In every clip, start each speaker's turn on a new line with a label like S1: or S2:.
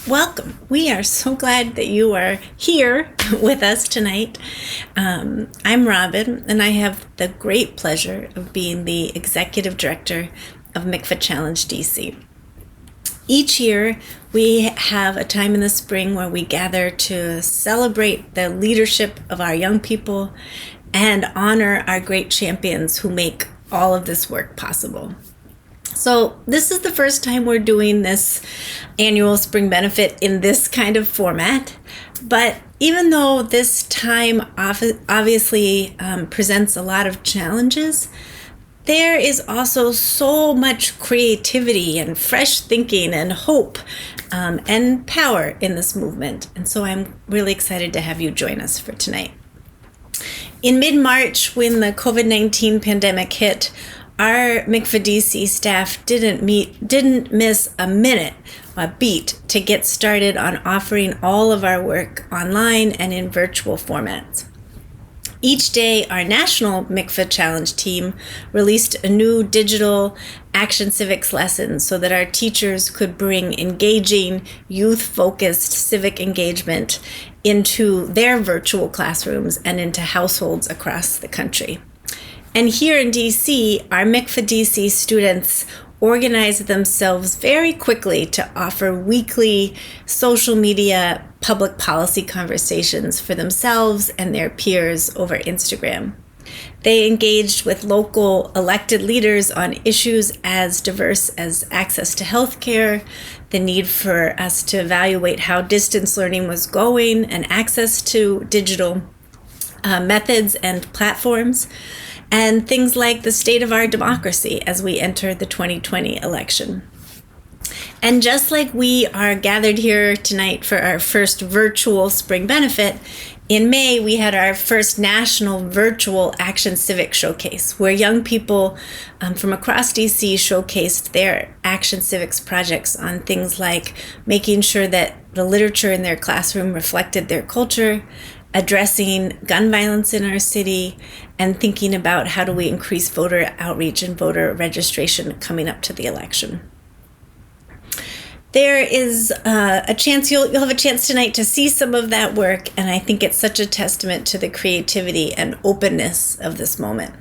S1: Welcome. We are so glad that you are here with us tonight. I'm Robin, and I have the great pleasure of being the Executive Director of Mikva Challenge DC. Each year, we have a time in the spring where we gather to celebrate the leadership of our young people and honor our great champions who make all of this work possible. So this is the first time we're doing this annual spring benefit in this kind of format. But even though this time obviously presents a lot of challenges, there is also so much creativity and fresh thinking and hope and power in this movement. And so I'm really excited to have you join us for tonight. In mid-March, when the COVID-19 pandemic hit, our Mikva DC staff didn't miss a beat to get started on offering all of our work online and in virtual formats. Each day, our national Mikva Challenge team released a new digital action civics lesson so that our teachers could bring engaging, youth-focused civic engagement into their virtual classrooms and into households across the country. And here in DC, our Mikva DC students organized themselves very quickly to offer weekly social media public policy conversations for themselves and their peers over Instagram. They engaged with local elected leaders on issues as diverse as access to healthcare, the need for us to evaluate how distance learning was going, and access to digital methods and platforms, and things like the state of our democracy as we enter the 2020 election. And just like we are gathered here tonight for our first virtual spring benefit, in May we had our first national virtual Action Civic Showcase, where young people from across DC showcased their Action Civics projects on things like making sure that the literature in their classroom reflected their culture, addressing gun violence in our city, and thinking about how do we increase voter outreach and voter registration coming up to the election. There is a chance you'll have a chance tonight to see some of that work, and I think it's such a testament to the creativity and openness of this moment.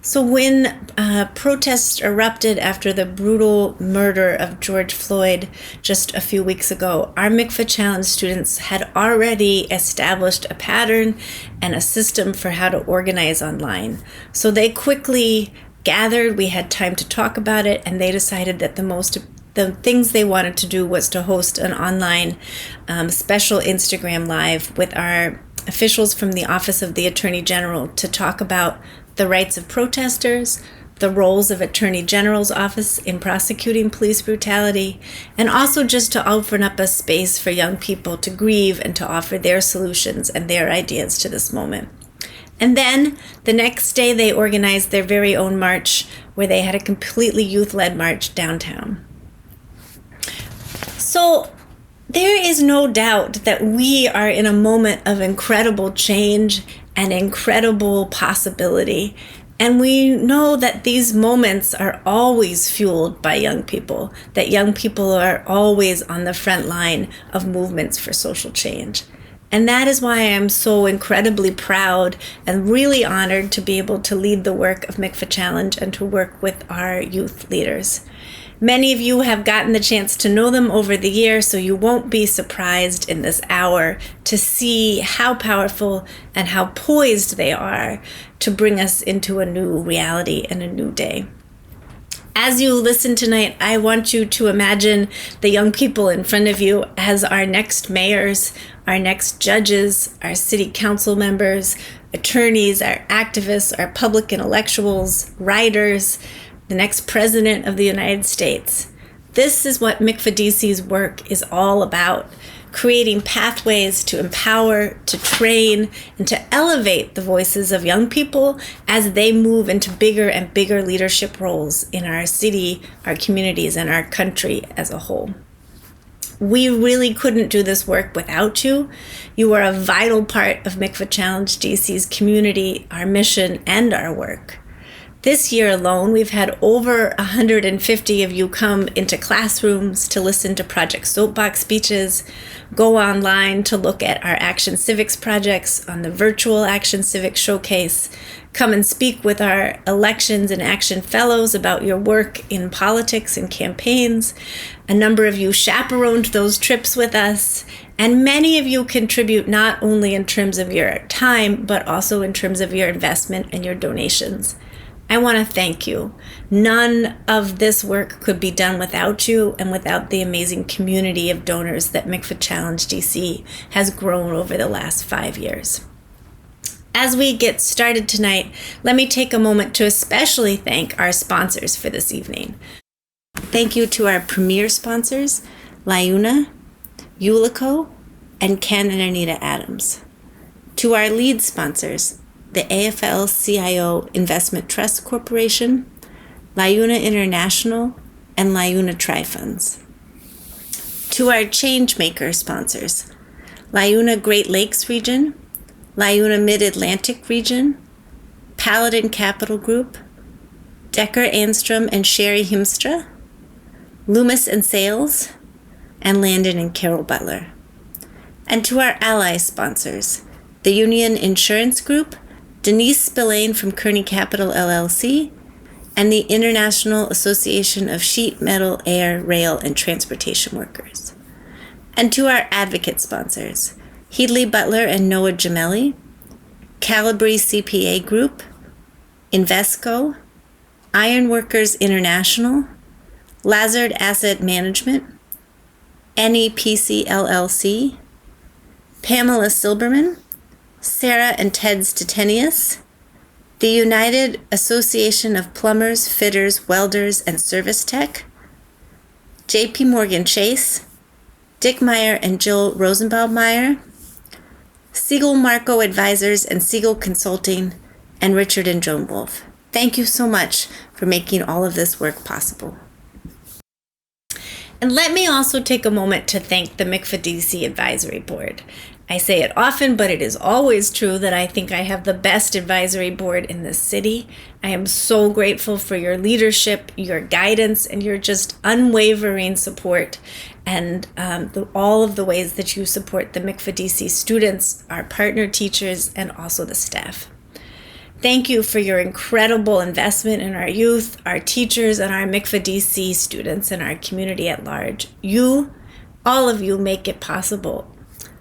S1: So when protests erupted after the brutal murder of George Floyd just a few weeks ago, our Mikva Challenge students had already established a pattern and a system for how to organize online. So they quickly gathered, we had time to talk about it, and they decided that the things they wanted to do was to host an online special Instagram Live with our officials from the Office of the Attorney General to talk about the rights of protesters, the roles of Attorney General's office in prosecuting police brutality, and also just to open up a space for young people to grieve and to offer their solutions and their ideas to this moment. And then the next day they organized their very own march, where they had a completely youth-led march downtown. So there is no doubt that we are in a moment of incredible change and incredible possibility. And we know that these moments are always fueled by young people, that young people are always on the front line of movements for social change. And that is why I'm so incredibly proud and really honored to be able to lead the work of Mikva Challenge and to work with our youth leaders. Many of you have gotten the chance to know them over the year, so you won't be surprised in this hour to see how powerful and how poised they are to bring us into a new reality and a new day. As you listen tonight, I want you to imagine the young people in front of you as our next mayors, our next judges, our city council members, attorneys, our activists, our public intellectuals, writers, the next president of the United States. This is what Mikva DC's work is all about, creating pathways to empower, to train, and to elevate the voices of young people as they move into bigger and bigger leadership roles in our city, our communities, and our country as a whole. We really couldn't do this work without you. You are a vital part of Mikva Challenge DC's community, our mission, and our work. This year alone, we've had over 150 of you come into classrooms to listen to Project Soapbox speeches, go online to look at our Action Civics projects on the virtual Action Civics Showcase, come and speak with our Elections and Action Fellows about your work in politics and campaigns. A number of you chaperoned those trips with us, and many of you contribute not only in terms of your time, but also in terms of your investment and your donations. I want to thank you. None of this work could be done without you and without the amazing community of donors that Mikva Challenge DC has grown over the last 5 years. As we get started tonight, let me take a moment to especially thank our sponsors for this evening. Thank you to our premier sponsors, Liuna, Ulico, and Ken and Anita Adams. To our lead sponsors, the AFL-CIO Investment Trust Corporation, Liuna International, and Liuna Tri-Funds. To our Changemaker sponsors, Liuna Great Lakes Region, Liuna Mid-Atlantic Region, Paladin Capital Group, Decker Anstrom and Sherry Himstra, Loomis and Sales, and Landon and Carol Butler. And to our ally sponsors, the Union Insurance Group, Denise Spillane from Kearney Capital LLC, and the International Association of Sheet, Metal, Air, Rail, and Transportation Workers. And to our advocate sponsors, Headley Butler and Noah Gemelli, Calibri CPA Group, Invesco, Ironworkers International, Lazard Asset Management, NEPC LLC, Pamela Silberman, Sarah and Ted Stettinius, the United Association of Plumbers, Fitters, Welders, and Service Tech, JP Morgan Chase, Dick Meyer and Jill Rosenbaum Meyer, Siegel Marco Advisors and Siegel Consulting, and Richard and Joan Wolf. Thank you so much for making all of this work possible. And let me also take a moment to thank the Mikva DC Advisory Board. I say it often, but it is always true that I think I have the best advisory board in this city. I am so grateful for your leadership, your guidance, and your just unwavering support, and all of the ways that you support the Mikva DC students, our partner teachers, and also the staff. Thank you for your incredible investment in our youth, our teachers, and our Mikva DC students and our community at large. You, all of you, make it possible.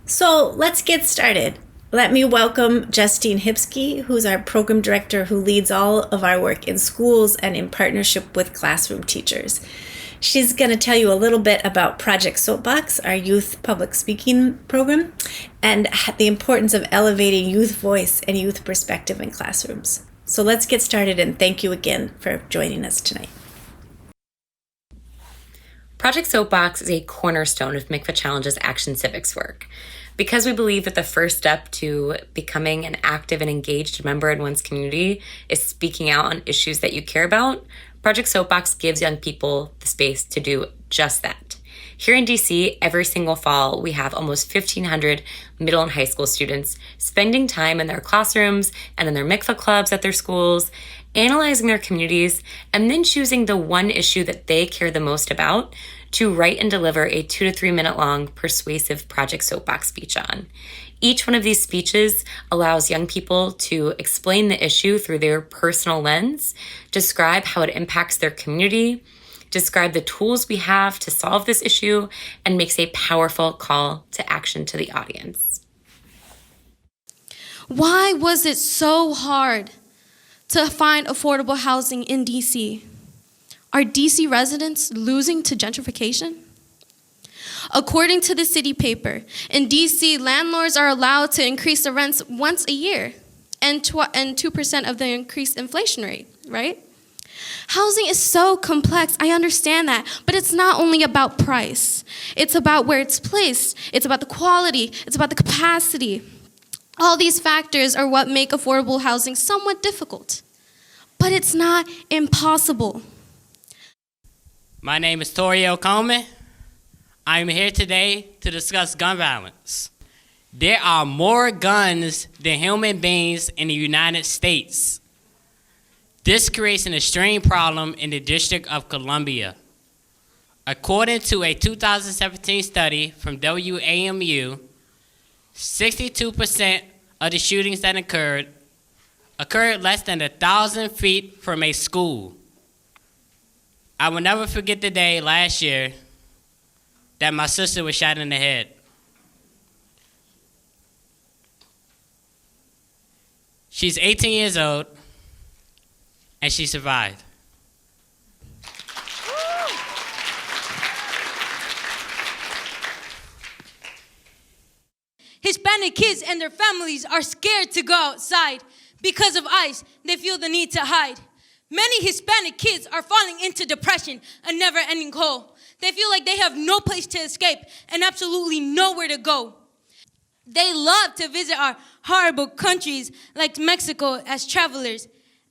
S1: So let's get started. Let me welcome Justine Hipsky, who's our program director who leads all of our work in schools and in partnership with classroom teachers. She's going to tell you a little bit about Project Soapbox, our youth public speaking program, and the importance of elevating youth voice and youth perspective in classrooms. So let's get started, and thank you again for joining us tonight.
S2: Project Soapbox is a cornerstone of Mikva Challenge's Action Civics work. Because we believe that the first step to becoming an active and engaged member in one's community is speaking out on issues that you care about, Project Soapbox gives young people the space to do just that. Here in DC, every single fall, we have almost 1,500 middle and high school students spending time in their classrooms and in their Mikva clubs at their schools, analyzing their communities, and then choosing the one issue that they care the most about to write and deliver a 2 to 3 minute long persuasive Project Soapbox speech on. Each one of these speeches allows young people to explain the issue through their personal lens, describe how it impacts their community, describe the tools we have to solve this issue, and makes a powerful call to action to the audience.
S3: Why was it so hard to find affordable housing in DC? Are DC residents losing to gentrification? According to the city paper, in DC, landlords are allowed to increase the rents once a year and 2% of the increased inflation rate, right? Housing is so complex, I understand that, but it's not only about price. It's about where it's placed, it's about the quality, it's about the capacity. All these factors are what make affordable housing somewhat difficult, but it's not impossible.
S4: My name is Toriel Coleman. I'm here today to discuss gun violence. There are more guns than human beings in the United States. This creates an extreme problem in the District of Columbia. According to a 2017 study from WAMU, 62% of the shootings that occurred less than 1,000 feet from a school. I will never forget the day last year that my sister was shot in the head. She's 18 years old, and she survived.
S5: Hispanic kids and their families are scared to go outside. Because of ICE, they feel the need to hide. Many Hispanic kids are falling into depression, a never-ending hole. They feel like they have no place to escape and absolutely nowhere to go. They love to visit our horrible countries like Mexico as travelers.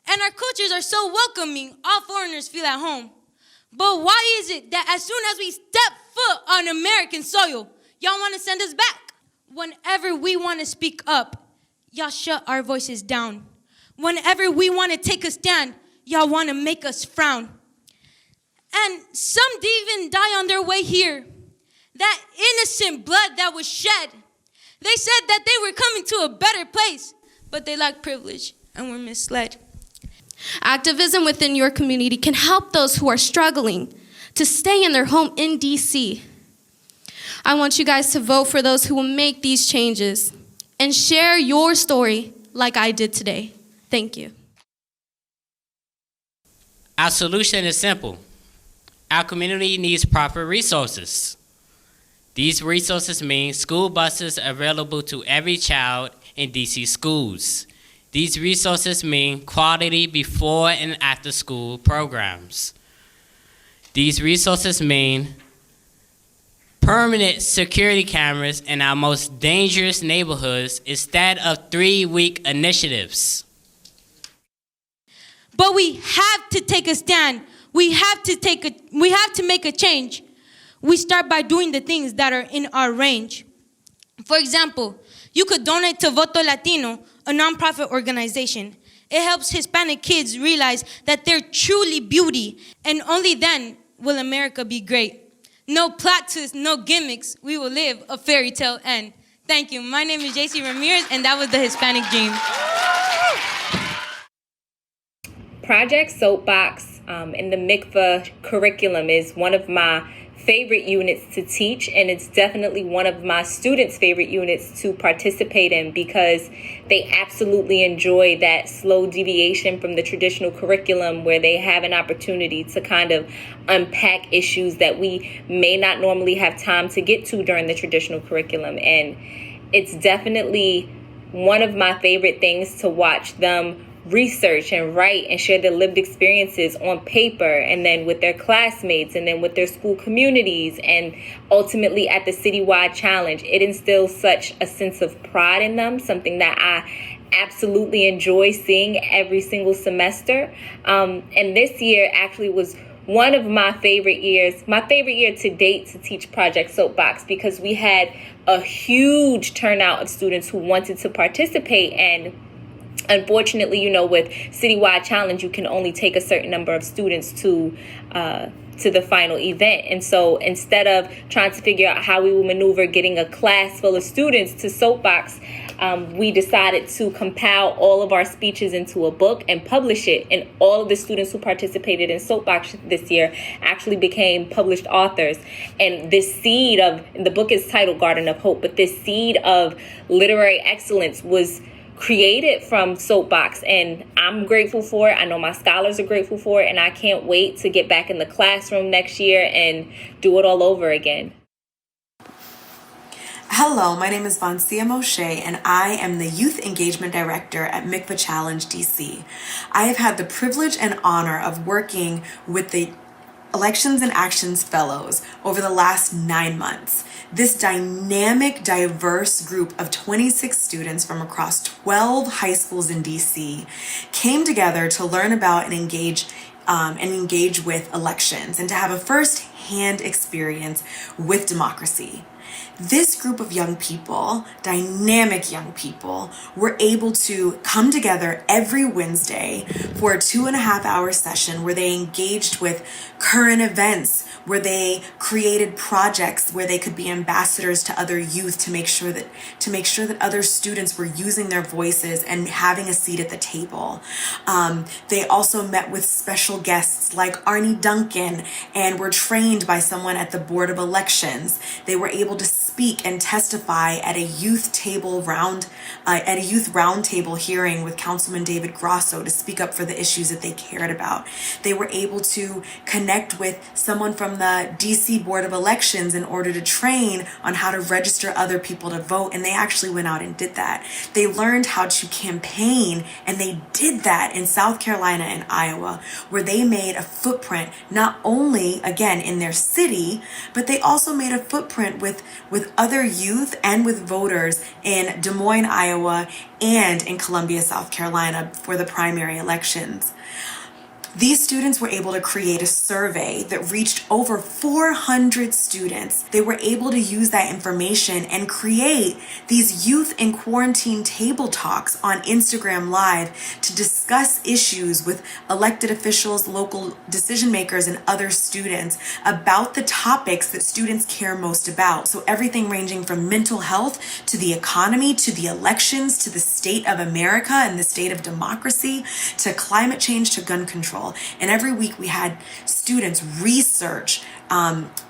S5: And our cultures are so welcoming, all foreigners feel at home. But why is it that as soon as we step foot on American soil, y'all want to send us back? Whenever we want to speak up, y'all shut our voices down. Whenever we want to take a stand, y'all want to make us frown. And some even die on their way here. That innocent blood that was shed. They said that they were coming to a better place, but they lacked privilege and were misled.
S3: Activism within your community can help those who are struggling to stay in their home in DC. I want you guys to vote for those who will make these changes and share your story like I did today. Thank you.
S4: Our solution is simple. Our community needs proper resources. These resources mean school buses available to every child in DC schools. These resources mean quality before and after school programs. These resources mean permanent security cameras in our most dangerous neighborhoods instead of 3-week initiatives.
S5: But we have to take a stand. We have to make a change. We start by doing the things that are in our range. For example, you could donate to Voto Latino, a nonprofit organization. It helps Hispanic kids realize that they're truly beauty, and only then will America be great. No plot twists, no gimmicks. We will live a fairy tale end. Thank you. My name is JC Ramirez, and that was the Hispanic Dream.
S6: Project Soapbox in the Mikva curriculum is one of my favorite units to teach, and it's definitely one of my students' favorite units to participate in because they absolutely enjoy that slow deviation from the traditional curriculum where they have an opportunity to kind of unpack issues that we may not normally have time to get to during the traditional curriculum. And it's definitely one of my favorite things to watch them research and write and share their lived experiences on paper, and then with their classmates, and then with their school communities, and ultimately at the citywide challenge. It instills such a sense of pride in them, something that I absolutely enjoy seeing every single semester. And this year actually was one of my favorite year to date to teach Project Soapbox, because we had a huge turnout of students who wanted to participate. And unfortunately, with Citywide Challenge, you can only take a certain number of students to the final event. And so instead of trying to figure out how we will maneuver getting a class full of students to Soapbox, we decided to compile all of our speeches into a book and publish it. And all of the students who participated in Soapbox this year actually became published authors. And this seed of, the book is titled Garden of Hope, but this seed of literary excellence was created from Soapbox, and I'm grateful for it. I know my scholars are grateful for it, and I can't wait to get back in the classroom next year and do it all over again.
S7: Hello, my name is Vancia Moshe, and I am the Youth Engagement Director at Mikva Challenge DC. I have had the privilege and honor of working with the Elections and Actions Fellows over the last 9 months. This dynamic, diverse group of 26 students from across 12 high schools in DC came together to learn about and engage with elections, and to have a first firsthand experience with democracy. This group of young people, dynamic young people, were able to come together every Wednesday for a 2.5-hour session where they engaged with current events, where they created projects where they could be ambassadors to other youth to make sure that other students were using their voices and having a seat at the table. They also met with special guests like Arnie Duncan and were trained by someone at the Board of Elections. They were able to speak and testify at a youth roundtable hearing with Councilman David Grosso to speak up for the issues that they cared about. They were able to connect with someone from the DC Board of Elections in order to train on how to register other people to vote, and they actually went out and did that. They learned how to campaign, and they did that in South Carolina and Iowa, where they made a footprint not only, again, in their city, but they also made a footprint with other youth and with voters in Des Moines, Iowa, and in Columbia, South Carolina for the primary elections. These students were able to create a survey that reached over 400 students. They were able to use that information and create these youth in quarantine table talks on Instagram Live to discuss issues with elected officials, local decision makers, and other students about the topics that students care most about. So everything ranging from mental health to the economy, to the elections, to the state of America and the state of democracy, to climate change, to gun control. And every week we had students research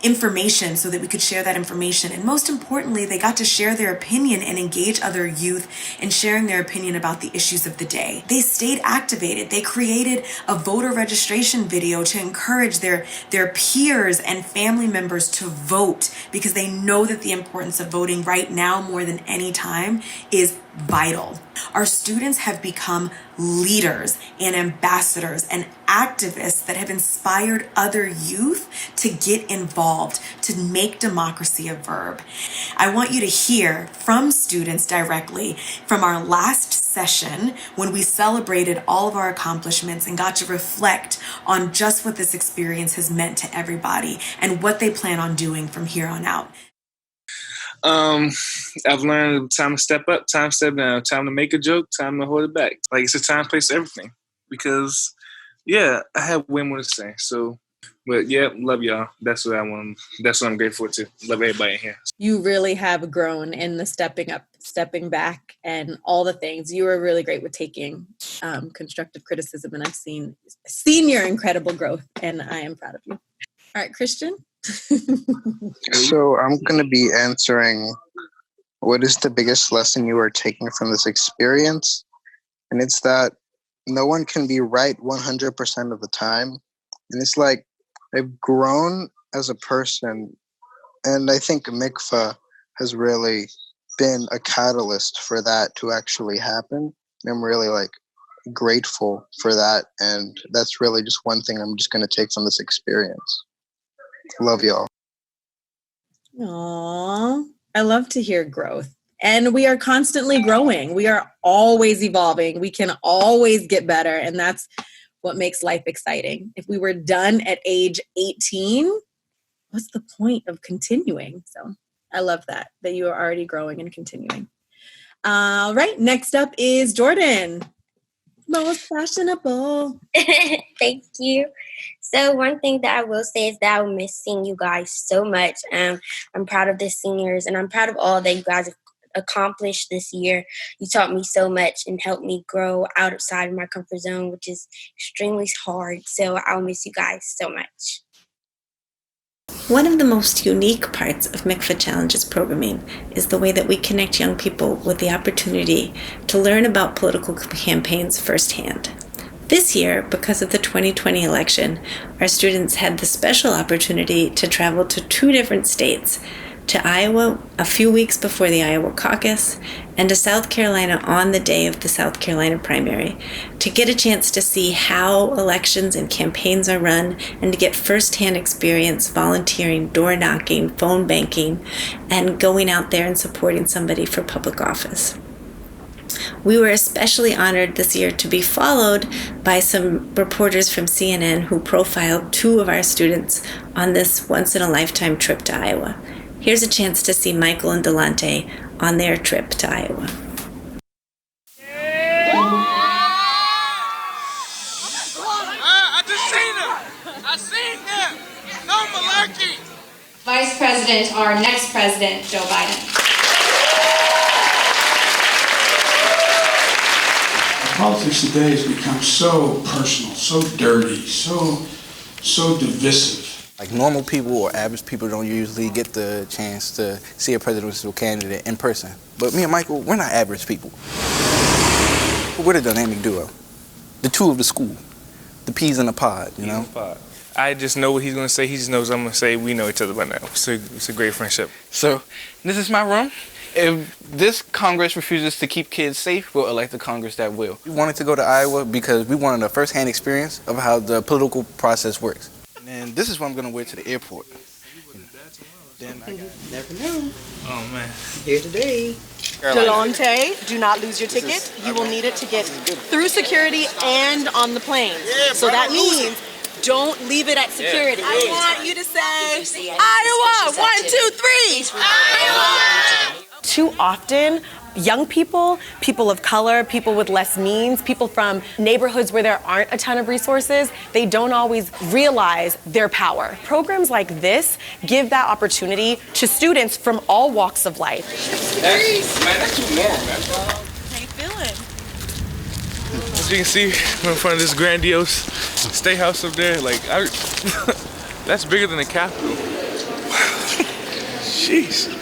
S7: information so that we could share that information. And most importantly, they got to share their opinion and engage other youth in sharing their opinion about the issues of the day. They stayed activated. They created a voter registration video to encourage their peers and family members to vote, because they know that the importance of voting right now more than any time is vital. Our students have become leaders and ambassadors and activists that have inspired other youth to get involved, to make democracy a verb. I want you to hear from students directly from our last session when we celebrated all of our accomplishments and got to reflect on just what this experience has meant to everybody and what they plan on doing from here on out.
S8: I've learned time to step up, time to step down, time to make a joke, time to hold it back. Like, it's a time, place, everything. Because, yeah, I have way more to say. So, but yeah, love y'all. That's what I want. That's what I'm grateful to. Love everybody in here.
S9: You really have grown in the stepping up, stepping back, and all the things. You were really great with taking constructive criticism, and I've seen your incredible growth, and I am proud of you. All right, Christian.
S10: So I'm going to be answering, what is the biggest lesson you are taking from this experience? And it's that no one can be right 100% of the time. And it's like, I've grown as a person, and I think Mikva has really been a catalyst for that to actually happen. And I'm really grateful for that. And that's really just one thing I'm just going to take from this experience. Love y'all.
S9: Aww, I love to hear growth. And we are constantly growing. We are always evolving. We can always get better. And that's what makes life exciting. If we were done at age 18, what's the point of continuing? So I love that you are already growing and continuing. All right, next up is Jordan. Most fashionable.
S11: Thank you. So one thing that I will say is that I will miss seeing you guys so much. I'm proud of the seniors, and I'm proud of all that you guys have accomplished this year. You taught me so much and helped me grow outside of my comfort zone, which is extremely hard. So I'll miss you guys so much.
S1: One of the most unique parts of Mikva Challenges programming is the way that we connect young people with the opportunity to learn about political campaigns firsthand. This year, because of the 2020 election, our students had the special opportunity to travel to 2 different states, to Iowa a few weeks before the Iowa caucus, and to South Carolina on the day of the South Carolina primary, to get a chance to see how elections and campaigns are run, and to get firsthand experience volunteering, door knocking, phone banking, and going out there and supporting somebody for public office. We were especially honored this year to be followed by some reporters from CNN who profiled two of our students on this once-in-a-lifetime trip to Iowa. Here's a chance to see Michael and Delante on their trip to Iowa.
S12: I just seen him. I seen him. No malarkey.
S13: Vice President, our next president, Joe Biden.
S14: Politics today has become so personal, so dirty, so divisive.
S15: Like normal people or average people don't usually get the chance to see a presidential candidate in person. But me and Michael, we're not average people. We're the dynamic duo. The two of the school. The peas in the pod, you know?
S8: I just know what he's going to say. He just knows I'm going to say we know each other by now. It's a great friendship.
S15: So, this is my room. If this Congress refuses to keep kids safe, we'll elect a Congress that will. We wanted to go to Iowa because we wanted a first-hand experience of how the political process works. And this is what I'm going to wear to the airport. Then I never know.
S8: Oh, man.
S15: Here today.
S16: Delante, do not lose your ticket. You will need it to get through security and on the plane. So that means don't leave it at security. I want you to say, Iowa, 1, 2, 3. Iowa! Too often, young people, people of color, people with less means, people from neighborhoods where there aren't a ton of resources, they don't always realize their power. Programs like this give that opportunity to students from all walks of life.
S12: That's too warm, man.
S16: How you feeling?
S8: As you can see, we're in front of this grandiose state house up there. Like, that's bigger than the Capitol. Jeez.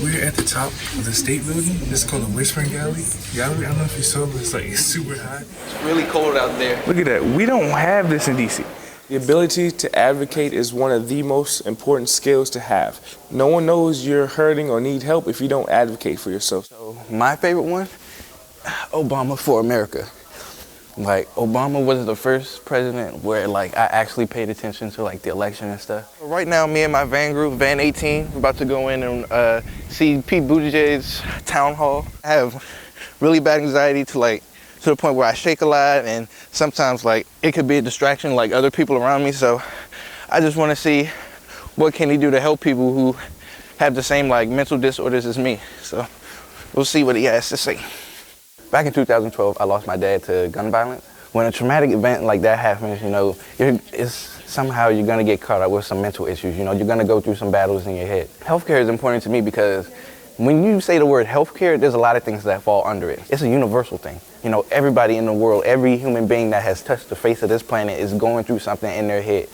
S8: We're at the top of the state building. This is called the Whispering Gallery. I don't know if you saw, but it's super hot.
S15: It's really cold out there.
S8: Look at that. We don't have this in DC. The ability to advocate is one of the most important skills to have. No one knows you're hurting or need help if you don't advocate for yourself.
S15: So my favorite one, Obama for America. Like, Obama was the first president where, like, I actually paid attention to, like, the election and stuff. Right now, me and my van group, Van 18, we're about to go in and see Pete Buttigieg's town hall. I have really bad anxiety to the point where I shake a lot, and sometimes, like, it could be a distraction, like, other people around me. So I just want to see what can he do to help people who have the same, like, mental disorders as me. So we'll see what he has to say. Back in 2012, I lost my dad to gun violence. When a traumatic event like that happens, you know, somehow you're gonna get caught up with some mental issues. You know, you're gonna go through some battles in your head. Healthcare is important to me because when you say the word healthcare, there's a lot of things that fall under it. It's a universal thing. You know, everybody in the world, every human being that has touched the face of this planet is going through something in their head.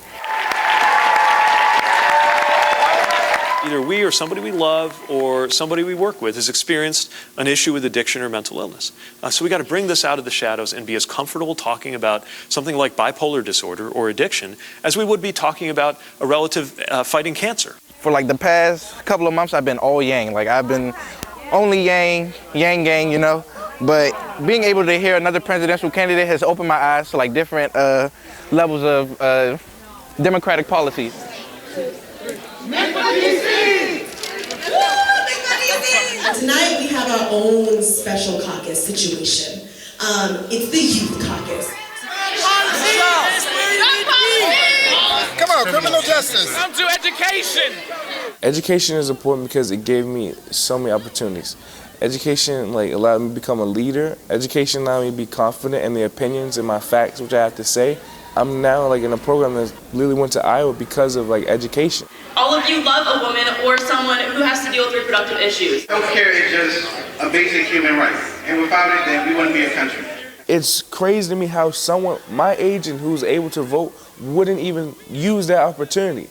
S17: Either we or somebody we love or somebody we work with has experienced an issue with addiction or mental illness. So we got to bring this out of the shadows and be as comfortable talking about something like bipolar disorder or addiction as we would be talking about a relative fighting cancer.
S15: For like the past couple of months, I've been all yang. Like I've been only yang gang, you know. But being able to hear another presidential candidate has opened my eyes to like different levels of democratic policies.
S18: Tonight we have our own special caucus situation. It's the youth caucus.
S12: Come on, criminal justice.
S8: Come to education. Education is important because it gave me so many opportunities. Education allowed me to become a leader. Education allowed me to be confident in the opinions and my facts, which I have to say. I'm now in a program that literally went to Iowa because of education.
S19: All of you love a woman or someone who has to deal with reproductive issues.
S20: Healthcare is just a basic human right, and without it, then we wouldn't be a country.
S8: It's crazy to me how someone my age and who's able to vote wouldn't even use that opportunity.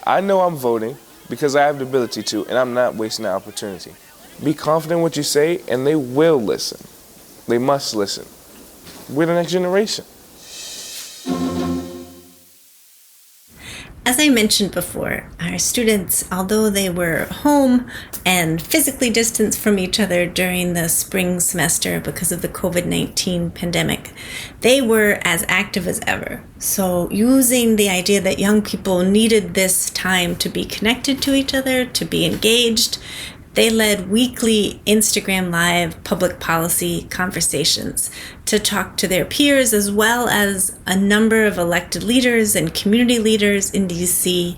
S8: I know I'm voting because I have the ability to, and I'm not wasting that opportunity. Be confident in what you say, and they will listen. They must listen. We're the next generation.
S1: As I mentioned before, our students, although they were home and physically distanced from each other during the spring semester because of the COVID-19 pandemic, they were as active as ever. So using the idea that young people needed this time to be connected to each other, to be engaged, They led weekly Instagram Live public policy conversations to talk to their peers, as well as a number of elected leaders and community leaders in DC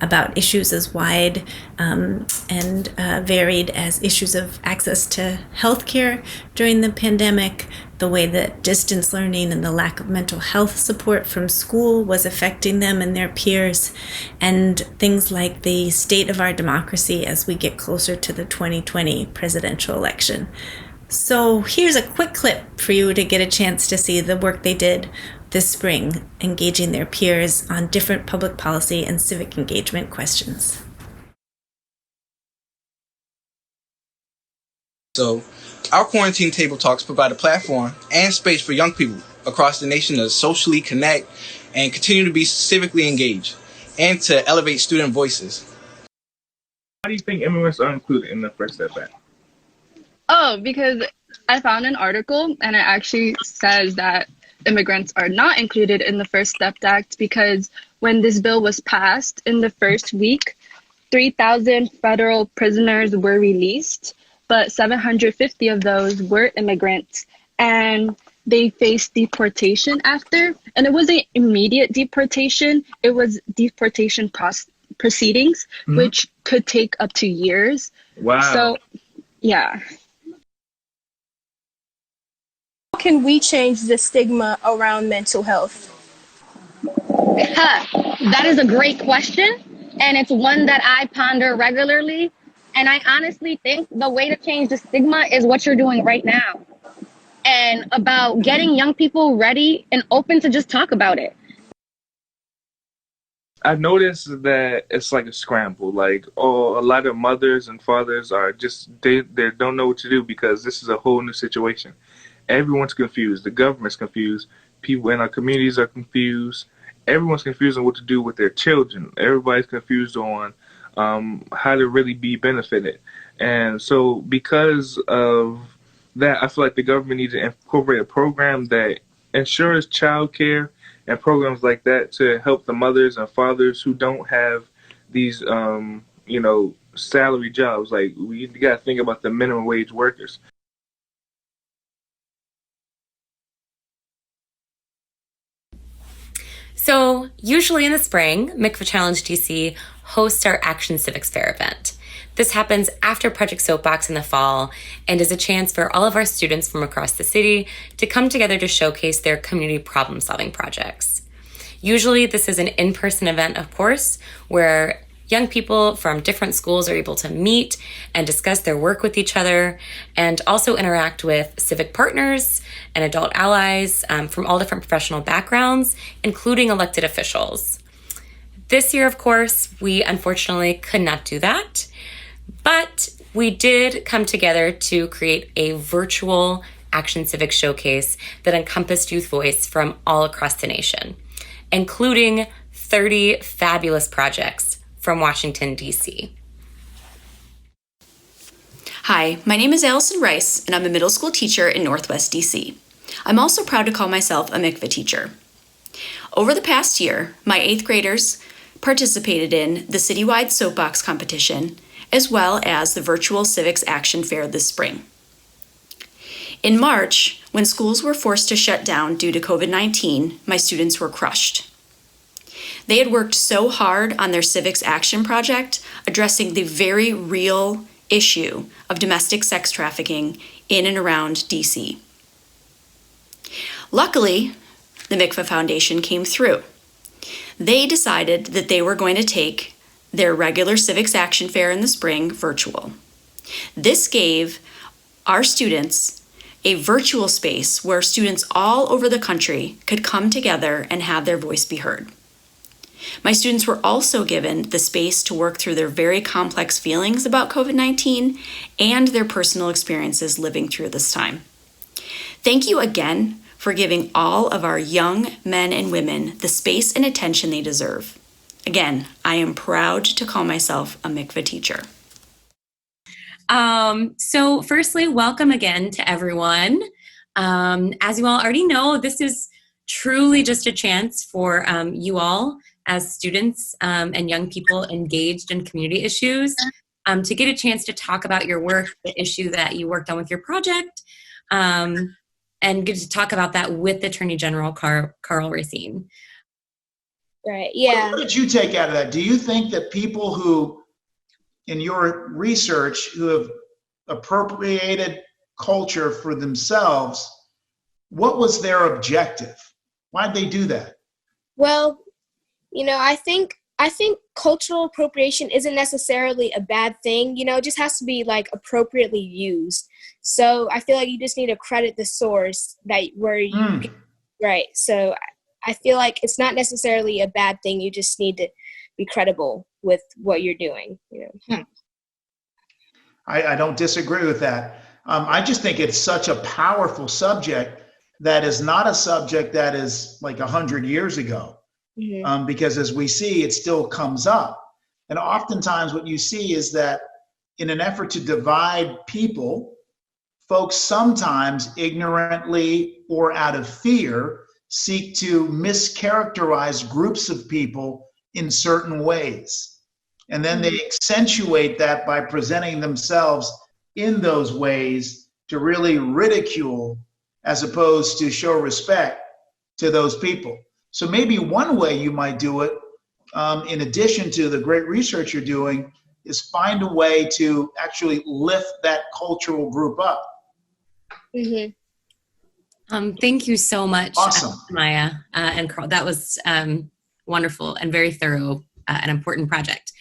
S1: about issues as wide and varied as issues of access to healthcare during the pandemic, the way that distance learning and the lack of mental health support from school was affecting them and their peers, and things like the state of our democracy as we get closer to the 2020 presidential election. So here's a quick clip for you to get a chance to see the work they did this spring, engaging their peers on different public policy and civic engagement questions.
S21: So, our quarantine table talks provide a platform and space for young people across the nation to socially connect and continue to be civically engaged and to elevate student voices.
S8: How do you think immigrants are included in the First Step Act?
S22: Oh, because I found an article and it actually says that immigrants are not included in the First Step Act because when this bill was passed in the first week, 3,000 federal prisoners were released, but 750 of those were immigrants and they faced deportation after. And it wasn't immediate deportation, it was deportation proceedings, which could take up to years.
S8: Wow.
S22: So, yeah.
S23: How can we change the stigma around mental health?
S24: That is a great question, and it's one that I ponder regularly. And I honestly think the way to change the stigma is what you're doing right now, and about getting young people ready and open to just talk about it.
S8: I've noticed that it's like a scramble. Like, a lot of mothers and fathers are just, they don't know what to do because this is a whole new situation. Everyone's confused. The government's confused. People in our communities are confused. Everyone's confused on what to do with their children. Everybody's confused on how to really be benefited. And so because of that, I feel like the government needs to incorporate a program that ensures childcare and programs like that to help the mothers and fathers who don't have these, salary jobs. Like, we got to think about the minimum wage workers.
S2: So usually in the spring, Mikva Challenge DC hosts our Action Civics Fair event. This happens after Project Soapbox in the fall and is a chance for all of our students from across the city to come together to showcase their community problem-solving projects. Usually this is an in-person event, of course, where young people from different schools are able to meet and discuss their work with each other and also interact with civic partners and adult allies from all different professional backgrounds, including elected officials. This year, of course, we unfortunately could not do that, but we did come together to create a virtual Action Civics showcase that encompassed youth voice from all across the nation, including 30 fabulous projects from Washington, D.C.
S25: Hi, my name is Allison Rice, and I'm a middle school teacher in Northwest DC. I'm also proud to call myself a Mikva teacher. Over the past year, my 8th graders participated in the citywide soapbox competition, as well as the virtual Civics Action Fair this spring. In March, when schools were forced to shut down due to COVID-19, my students were crushed. They had worked so hard on their civics action project, addressing the very real issue of domestic sex trafficking in and around DC. Luckily, the Mikva Foundation came through. They decided that they were going to take their regular civics action fair in the spring virtual. This gave our students a virtual space where students all over the country could come together and have their voice be heard. My students were also given the space to work through their very complex feelings about COVID-19 and their personal experiences living through this time. Thank you again for giving all of our young men and women the space and attention they deserve. Again, I am proud to call myself a Mikva teacher.
S2: So firstly, welcome again to everyone. As you all already know, this is truly just a chance for you all as students and young people engaged in community issues to get a chance to talk about your work, the issue that you worked on with your project, and get to talk about that with Attorney General Carl Racine.
S11: Right, yeah.
S3: What did you take out of that? Do you think that people who, in your research, who have appropriated culture for themselves, what was their objective? Why'd they do that?
S11: Well, I think cultural appropriation isn't necessarily a bad thing. It just has to be like appropriately used. So I feel like you just need to credit the source right. So I feel like it's not necessarily a bad thing. You just need to be credible with what you're doing.
S3: I don't disagree with that. I just think it's such a powerful subject that is not a subject that is like 100 years ago.
S11: Mm-hmm.
S3: Because as we see, it still comes up. And oftentimes what you see is that in an effort to divide people, folks sometimes ignorantly or out of fear seek to mischaracterize groups of people in certain ways. And then they accentuate that by presenting themselves in those ways to really ridicule as opposed to show respect to those people. So maybe one way you might do it, in addition to the great research you're doing, is find a way to actually lift that cultural group up.
S11: Mm-hmm.
S2: Thank you so much,
S3: awesome.
S2: Maya and Carl. That was wonderful and very thorough, an important project.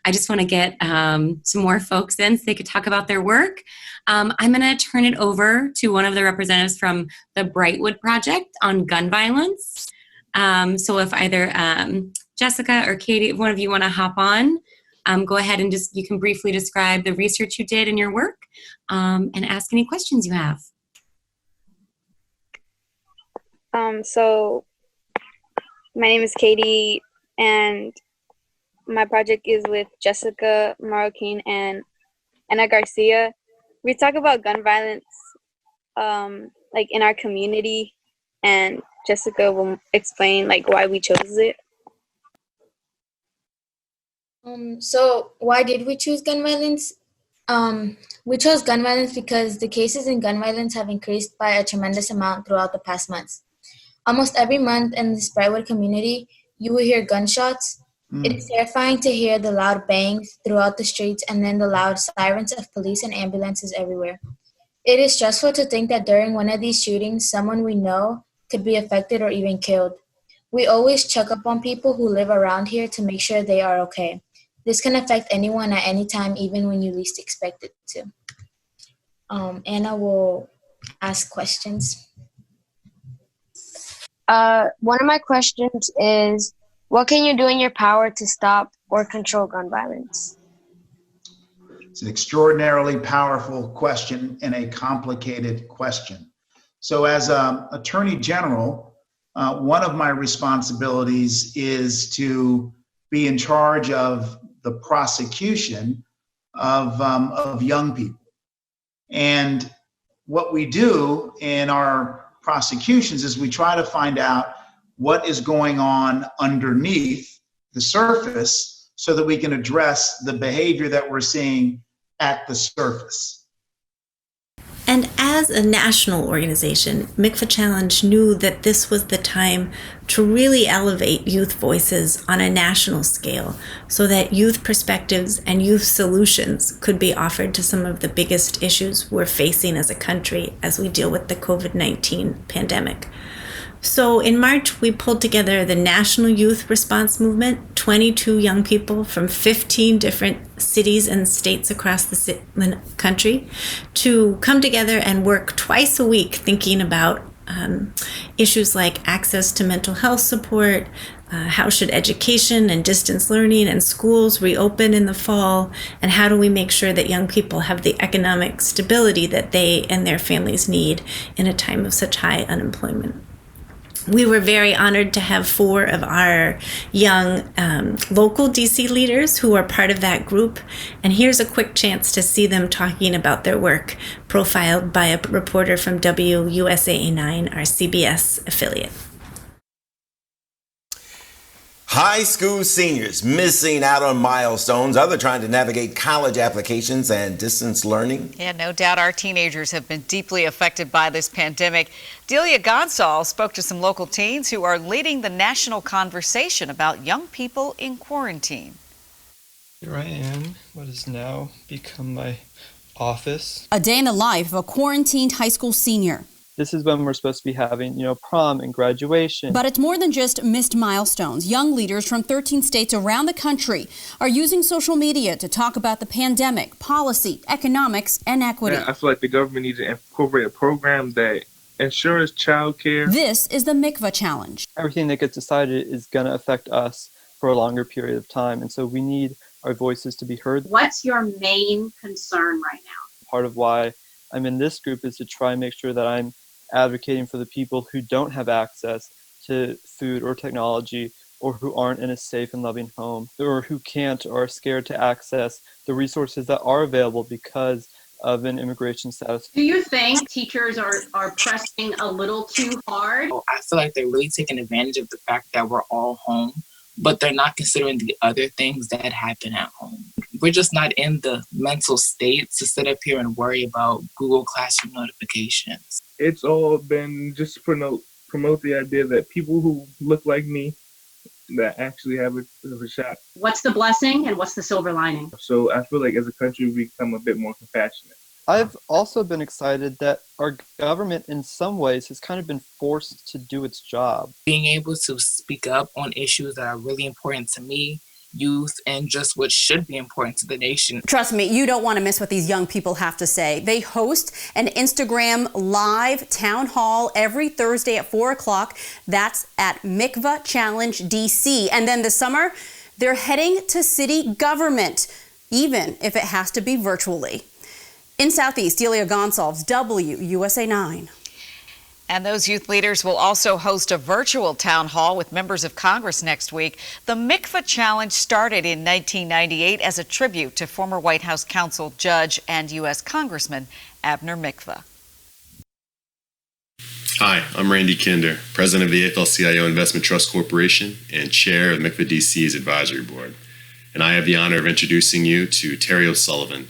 S2: I just want to get some more folks in so they could talk about their work. I'm going to turn it over to one of the representatives from the Brightwood Project on gun violence. So if either Jessica or Katie, if one of you want to hop on, go ahead and you can briefly describe the research you did in your work and ask any questions you have.
S4: So my name is Katie, and my project is with Jessica Marroquin and Anna Garcia. We talk about gun violence like in our community, and Jessica will explain like why we chose it.
S5: So why did we choose gun violence? We chose gun violence because the cases in gun violence have increased by a tremendous amount throughout the past months. Almost every month in this Brightwood community, you will hear gunshots. It is terrifying to hear the loud bangs throughout the streets and then the loud sirens of police and ambulances everywhere. It is stressful to think that during one of these shootings, someone we know could be affected or even killed. We always check up on people who live around here to make sure they are okay. This can affect anyone at any time, even when you least expect it to. Anna will ask questions.
S11: One of my questions is, what can you do in your power to stop or control gun violence?
S3: It's an extraordinarily powerful question and a complicated question. So as Attorney General, one of my responsibilities is to be in charge of the prosecution of young people. And what we do in our prosecutions is we try to find out what is going on underneath the surface so that we can address the behavior that we're seeing at the surface.
S1: And as a national organization, Mikva Challenge knew that this was the time to really elevate youth voices on a national scale so that youth perspectives and youth solutions could be offered to some of the biggest issues we're facing as a country as we deal with the COVID-19 pandemic. So in March, we pulled together the National Youth Response Movement, 22 young people from 15 different cities and states across the country, to come together and work twice a week thinking about issues like access to mental health support, how should education and distance learning and schools reopen in the fall, and how do we make sure that young people have the economic stability that they and their families need in a time of such high unemployment. We were very honored to have 4 of our young local DC leaders who are part of that group. And here's a quick chance to see them talking about their work, profiled by a reporter from WUSA 9, our CBS affiliate.
S6: High school seniors missing out on milestones, others trying to navigate college applications and distance learning.
S7: Yeah, no doubt our teenagers have been deeply affected by this pandemic. Delia Gonçalves spoke to some local teens who are leading the national conversation about young people in quarantine.
S9: Here I am, what has now become my office.
S10: A day in the life of a quarantined high school senior.
S9: This is when we're supposed to be having, prom and graduation.
S10: But it's more than just missed milestones. Young leaders from 13 states around the country are using social media to talk about the pandemic, policy, economics, and equity.
S8: I feel like the government needs to incorporate a program that ensures childcare.
S10: This is the Mikva Challenge.
S9: Everything that gets decided is going to affect us for a longer period of time, and so we need our voices to be heard.
S13: What's your main concern right now?
S9: Part of why I'm in this group is to try and make sure that I'm advocating for the people who don't have access to food or technology, or who aren't in a safe and loving home, or who can't or are scared to access the resources that are available because of an immigration status.
S13: Do you think teachers are pressing a little too hard?
S26: I feel like they're really taking advantage of the fact that we're all home, but they're not considering the other things that happen at home. We're just not in the mental state to sit up here and worry about Google Classroom notifications.
S8: It's all been just to promote the idea that people who look like me that actually have a shot.
S13: What's the blessing and what's the silver lining?
S8: So I feel like as a country, we become a bit more compassionate.
S9: I've also been excited that our government in some ways has kind of been forced to do its job.
S26: Being able to speak up on issues that are really important to me, youth, and just what should be important to the nation.
S10: Trust me, you don't want to miss what these young people have to say. They host an Instagram live town hall every Thursday at 4 o'clock. That's at Mikva Challenge DC. And then this summer, they're heading to city government, even if it has to be virtually. In Southeast, Delia Gonçalves, WUSA 9.
S7: And those youth leaders will also host a virtual town hall with members of Congress next week. The Mikva Challenge started in 1998 as a tribute to former White House counsel, judge, and U.S. Congressman Abner Mikva.
S27: Hi, I'm Randy Kinder, president of the AFL-CIO Investment Trust Corporation and chair of Mikva DC's advisory board. And I have the honor of introducing you to Terry O'Sullivan,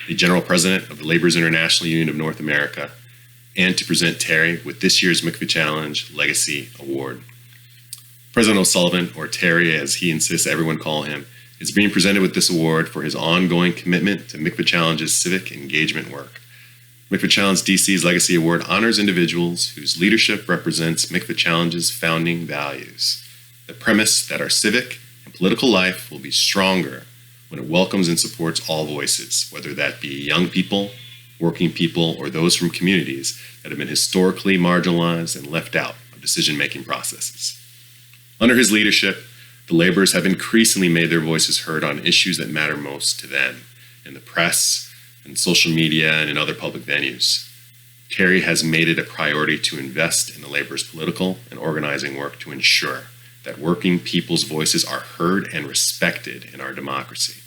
S27: the general president of the Laborers International Union of North America, and to present Terry with this year's Mikva Challenge Legacy Award. President O'Sullivan, or Terry as he insists everyone call him, is being presented with this award for his ongoing commitment to Mikva Challenge's civic engagement work. Mikva Challenge DC's Legacy Award honors individuals whose leadership represents Mikva Challenge's founding values. The premise that our civic and political life will be stronger when it welcomes and supports all voices, whether that be young people, working people, or those from communities that have been historically marginalized and left out of decision-making processes. Under his leadership, the laborers have increasingly made their voices heard on issues that matter most to them in the press, in social media, and in other public venues. Terry has made it a priority to invest in the laborers' political and organizing work to ensure that working people's voices are heard and respected in our democracy.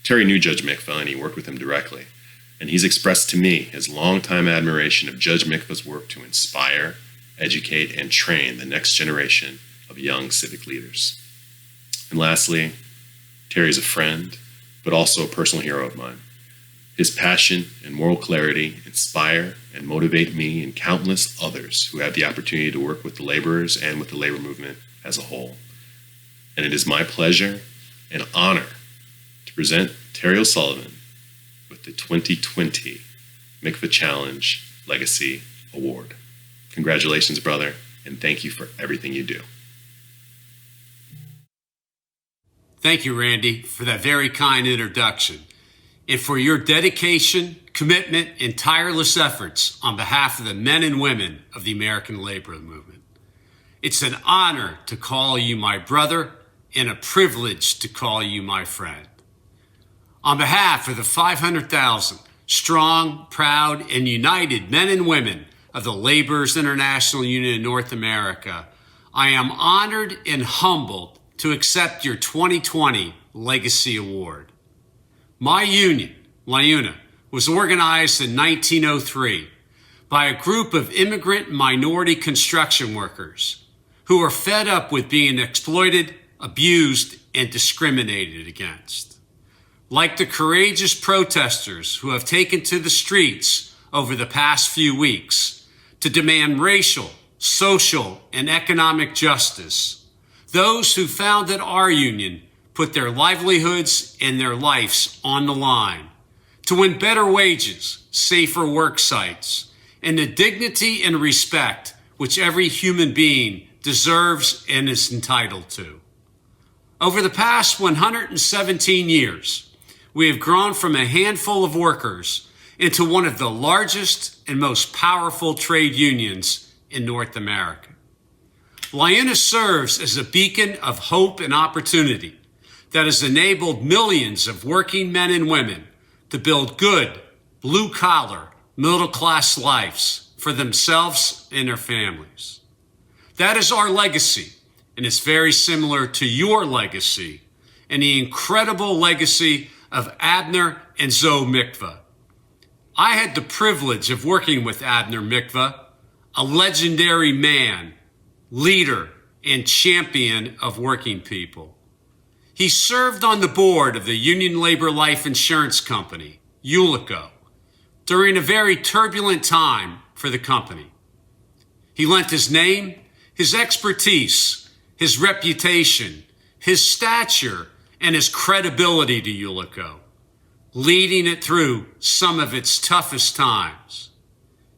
S27: Terry knew Judge Mikva and he worked with him directly. And he's expressed to me his longtime admiration of Judge Mikva's work to inspire, educate, and train the next generation of young civic leaders. And lastly, Terry's a friend, but also a personal hero of mine. His passion and moral clarity inspire and motivate me and countless others who have the opportunity to work with the laborers and with the labor movement as a whole. And it is my pleasure and honor to present Terry O'Sullivan with the 2020 Mikva Challenge Legacy Award. Congratulations, brother, and thank you for everything you do.
S28: Thank you, Randy, for that very kind introduction and for your dedication, commitment, and tireless efforts on behalf of the men and women of the American labor movement. It's an honor to call you my brother and a privilege to call you my friend. On behalf of the 500,000 strong, proud, and united men and women of the Laborers International Union of North America, I am honored and humbled to accept your 2020 Legacy Award. My union, LIUNA, was organized in 1903 by a group of immigrant minority construction workers who were fed up with being exploited, abused, and discriminated against. Like the courageous protesters who have taken to the streets over the past few weeks to demand racial, social, and economic justice, those who founded our union put their livelihoods and their lives on the line to win better wages, safer work sites, and the dignity and respect which every human being deserves and is entitled to. Over the past 117 years, we have grown from a handful of workers into one of the largest and most powerful trade unions in North America. LIUNA serves as a beacon of hope and opportunity that has enabled millions of working men and women to build good, blue-collar, middle-class lives for themselves and their families. That is our legacy, and it's very similar to your legacy and the incredible legacy of Abner and Zoe Mikva. I had the privilege of working with Abner Mikva, a legendary man, leader, and champion of working people. He served on the board of the Union Labor Life Insurance Company, ULICO, during a very turbulent time for the company. He lent his name, his expertise, his reputation, his stature, and his credibility to ULICO, leading it through some of its toughest times.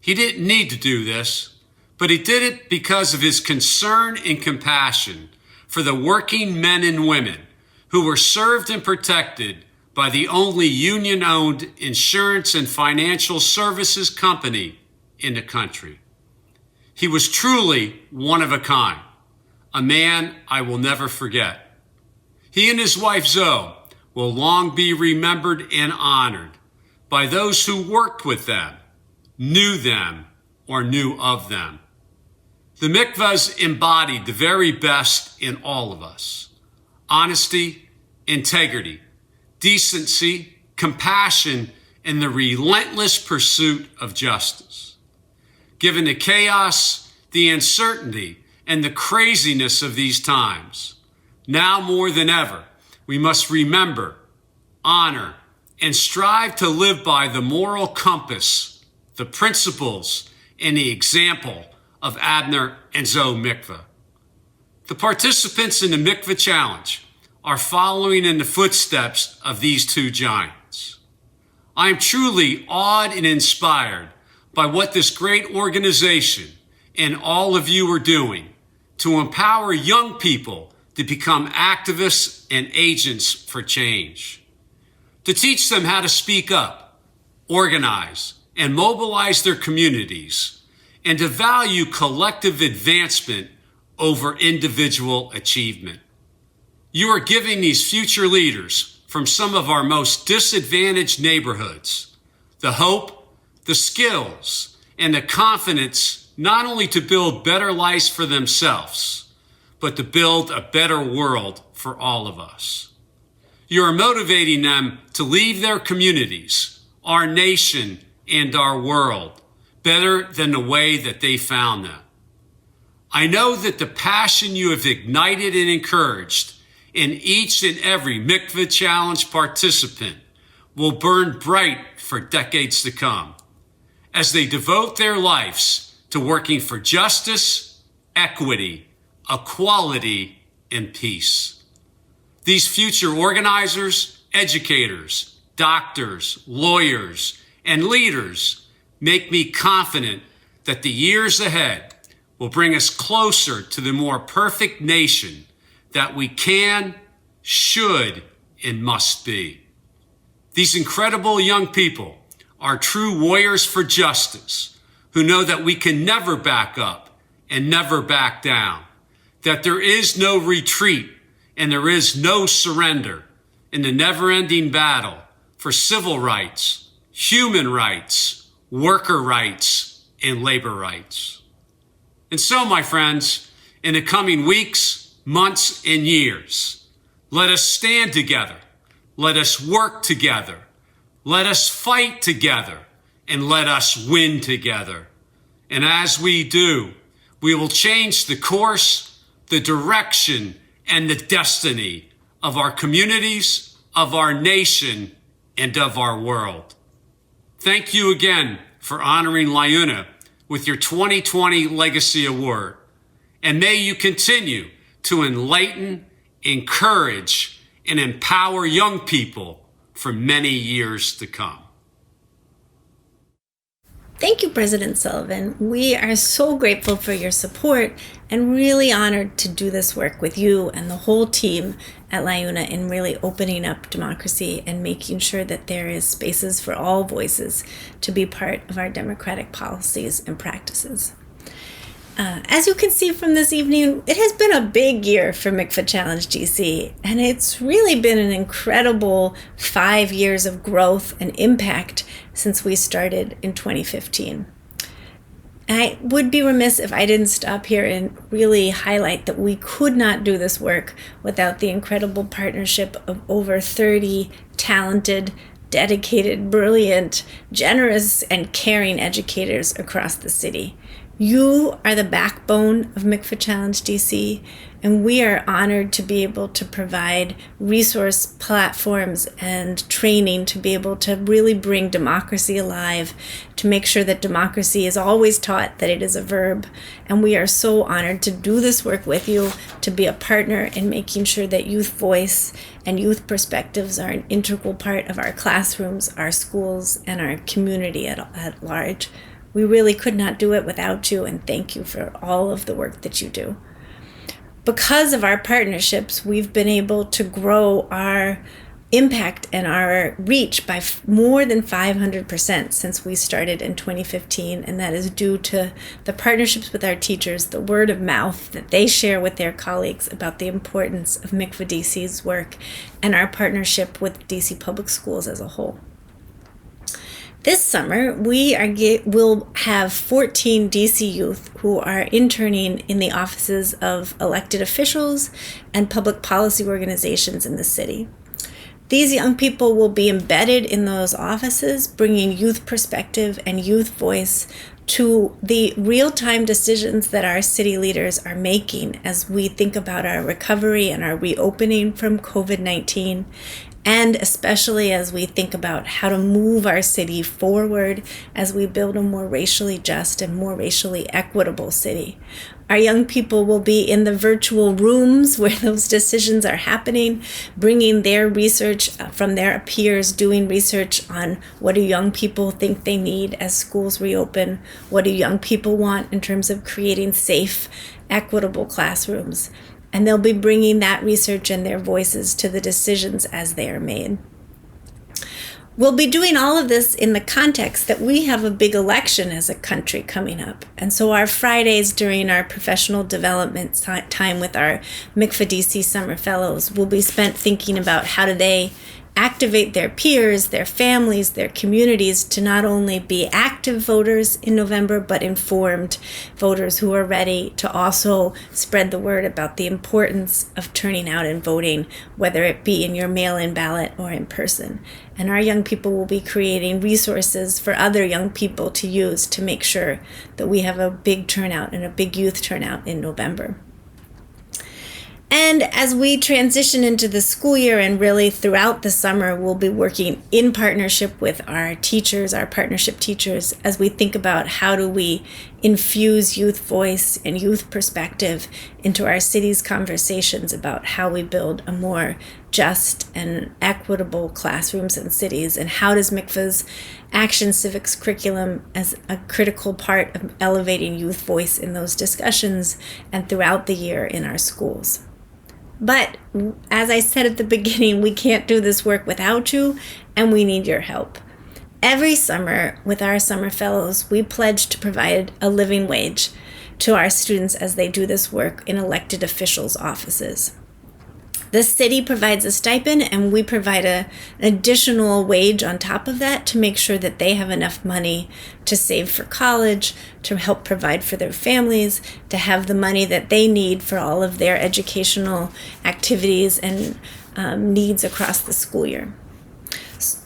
S28: He didn't need to do this, but he did it because of his concern and compassion for the working men and women who were served and protected by the only union-owned insurance and financial services company in the country. He was truly one of a kind, a man I will never forget. He and his wife Zoe will long be remembered and honored by those who worked with them, knew them, or knew of them. The Mikvas embodied the very best in all of us: honesty, integrity, decency, compassion, and the relentless pursuit of justice. Given the chaos, the uncertainty, and the craziness of these times, now more than ever, we must remember, honor, and strive to live by the moral compass, the principles, and the example of Abner and Zoe Mikva. The participants in the Mikva Challenge are following in the footsteps of these two giants. I am truly awed and inspired by what this great organization and all of you are doing to empower young people to become activists and agents for change, to teach them how to speak up, organize, and mobilize their communities, and to value collective advancement over individual achievement. You are giving these future leaders from some of our most disadvantaged neighborhoods the hope, the skills, and the confidence not only to build better lives for themselves, but to build a better world for all of us. You are motivating them to leave their communities, our nation, and our world better than the way that they found them. I know that the passion you have ignited and encouraged in each and every Mikva Challenge participant will burn bright for decades to come as they devote their lives to working for justice, equity, equality, and peace. These future organizers, educators, doctors, lawyers, and leaders make me confident that the years ahead will bring us closer to the more perfect nation that we can, should, and must be. These incredible young people are true warriors for justice who know that we can never back up and never back down, that there is no retreat and there is no surrender in the never-ending battle for civil rights, human rights, worker rights, and labor rights. And so, my friends, in the coming weeks, months, and years, let us stand together, let us work together, let us fight together, and let us win together. And as we do, we will change the course, the direction, and the destiny of our communities, of our nation, and of our world. Thank you again for honoring LIUNA with your 2020 Legacy Award. And may you continue to enlighten, encourage, and empower young people for many years to come.
S1: Thank you, President Sullivan. We are so grateful for your support and really honored to do this work with you and the whole team at LIUNA in really opening up democracy and making sure that there is spaces for all voices to be part of our democratic policies and practices. As you can see from this evening, it has been a big year for Mikva Challenge DC, and it's really been an incredible 5 years of growth and impact since we started in 2015. I would be remiss if I didn't stop here and really highlight that we could not do this work without the incredible partnership of over 30 talented, dedicated, brilliant, generous, and caring educators across the city. You are the backbone of Mikva Challenge DC, and we are honored to be able to provide resource platforms and training to be able to really bring democracy alive, to make sure that democracy is always taught that it is a verb. And we are so honored to do this work with you, to be a partner in making sure that youth voice and youth perspectives are an integral part of our classrooms, our schools, and our community at large. We really could not do it without you, and thank you for all of the work that you do. Because of our partnerships, we've been able to grow our impact and our reach by more than 500% since we started in 2015, and that is due to the partnerships with our teachers, the word of mouth that they share with their colleagues about the importance of Mikva DC's work, and our partnership with DC Public Schools as a whole. This summer, we'll have 14 DC youth who are interning in the offices of elected officials and public policy organizations in the city. These young people will be embedded in those offices, bringing youth perspective and youth voice to the real-time decisions that our city leaders are making as we think about our recovery and our reopening from COVID-19, and especially as we think about how to move our city forward as we build a more racially just and more racially equitable city. Our young people will be in the virtual rooms where those decisions are happening, bringing their research from their peers, doing research on what do young people think they need as schools reopen, what do young people want in terms of creating safe, equitable classrooms. And they'll be bringing that research and their voices to the decisions as they are made. We'll be doing all of this in the context that we have a big election as a country coming up. And so our Fridays during our professional development time with our Mikva DC Summer Fellows will be spent thinking about how do they activate their peers, their families, their communities to not only be active voters in November, but informed voters who are ready to also spread the word about the importance of turning out and voting, whether it be in your mail-in ballot or in person. And our young people will be creating resources for other young people to use to make sure that we have a big turnout and a big youth turnout in November. And as we transition into the school year and really throughout the summer, we'll be working in partnership with our teachers, our partnership teachers, as we think about how do we infuse youth voice and youth perspective into our city's conversations about how we build a more just and equitable classrooms and cities, and how does Mikva's Action Civics curriculum as a critical part of elevating youth voice in those discussions and throughout the year in our schools. But as I said at the beginning, we can't do this work without you, and we need your help. Every summer with our summer fellows, we pledge to provide a living wage to our students as they do this work in elected officials' offices. The city provides a stipend, and we provide an additional wage on top of that to make sure that they have enough money to save for college, to help provide for their families, to have the money that they need for all of their educational activities and needs across the school year.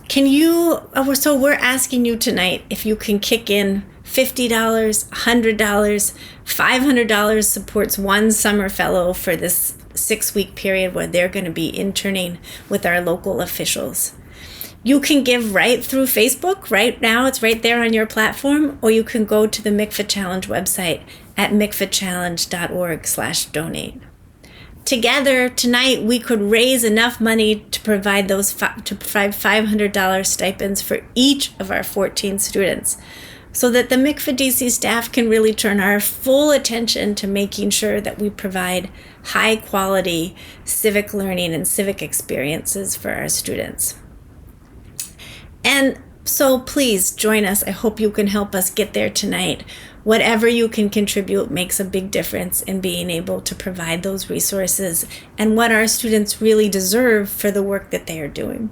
S1: So we're asking you tonight if you can kick in $50, $100, $500 supports one summer fellow for this 6-week period where they're going to be interning with our local officials. You can give right through Facebook. Right now, it's right there on your platform, or you can go to the Mikva Challenge website at mikvachallenge.org/donate. Together, tonight, we could raise enough money to provide $500 stipends for each of our 14 students, so that the Mikva DC staff can really turn our full attention to making sure that we provide high quality civic learning and civic experiences for our students. And so please join us. I hope you can help us get there tonight. Whatever you can contribute makes a big difference in being able to provide those resources and what our students really deserve for the work that they are doing.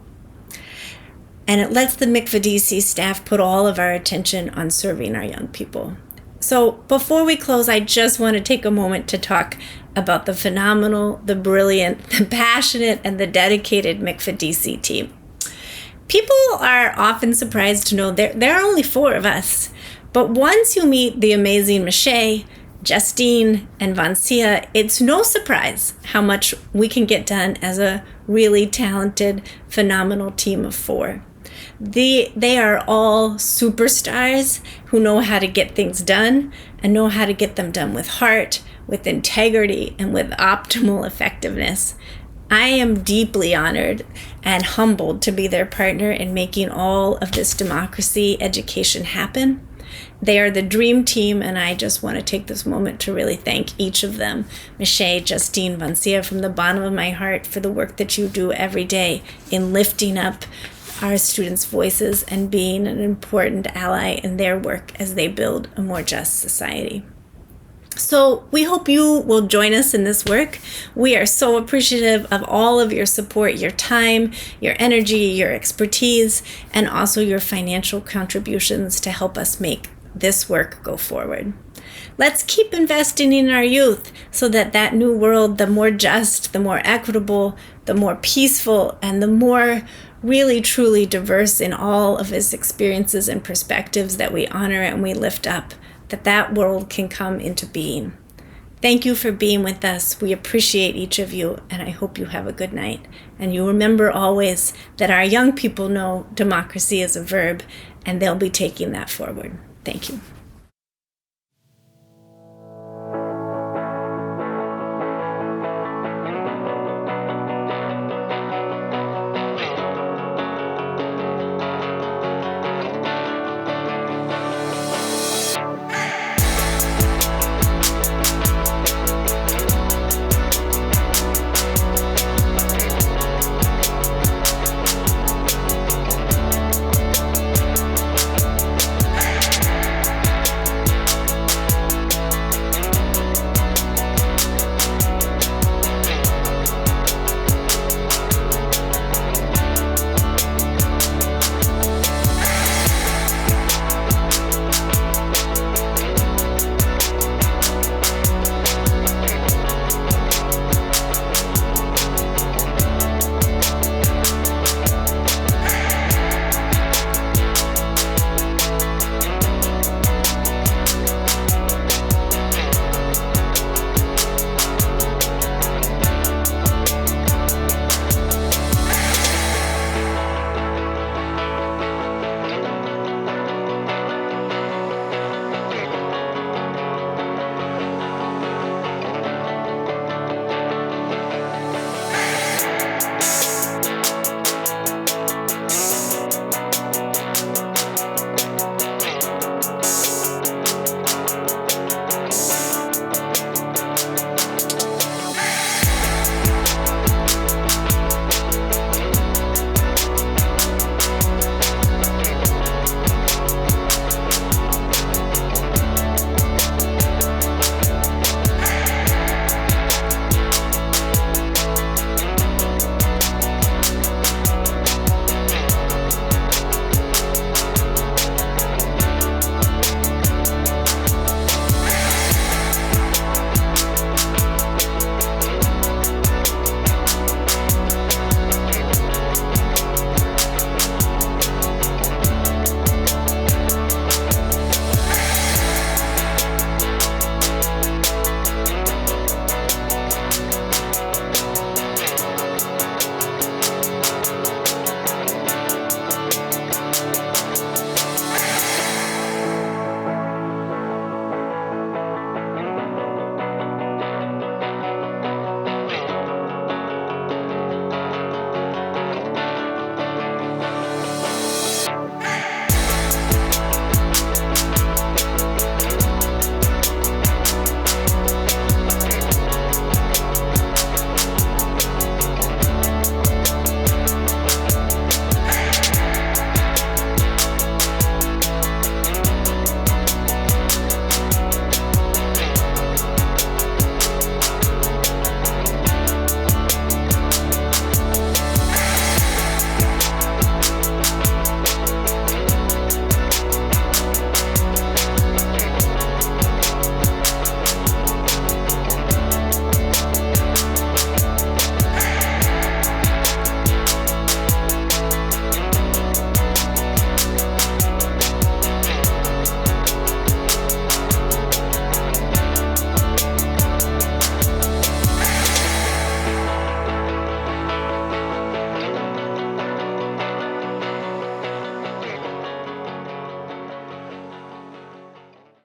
S1: And it lets the Mikva DC staff put all of our attention on serving our young people. So before we close, I just want to take a moment to talk about the phenomenal, the brilliant, the passionate, and the dedicated Mikva DC team. People are often surprised to know there are only 4 of us. But once you meet the amazing Michelle, Justine, and Vancia, it's no surprise how much we can get done as a really talented, phenomenal team of 4. They are all superstars who know how to get things done and know how to get them done with heart, with integrity, and with optimal effectiveness. I am deeply honored and humbled to be their partner in making all of this democracy education happen. They are the dream team, and I just want to take this moment to really thank each of them, Michelle, Justine, Vancia, from the bottom of my heart for the work that you do every day in lifting up our students' voices and being an important ally in their work as they build a more just society. So we hope you will join us in this work. We are so appreciative of all of your support, your time, your energy, your expertise, and also your financial contributions to help us make this work go forward. Let's keep investing in our youth so that that new world, the more just, the more equitable, the more peaceful, and the more really truly diverse in all of its experiences and perspectives that we honor and we lift up, that world can come into being. Thank you for being with us. We appreciate each of you, and I hope you have a good night. And you remember always that our young people know democracy is a verb, and they'll be taking that forward. Thank you.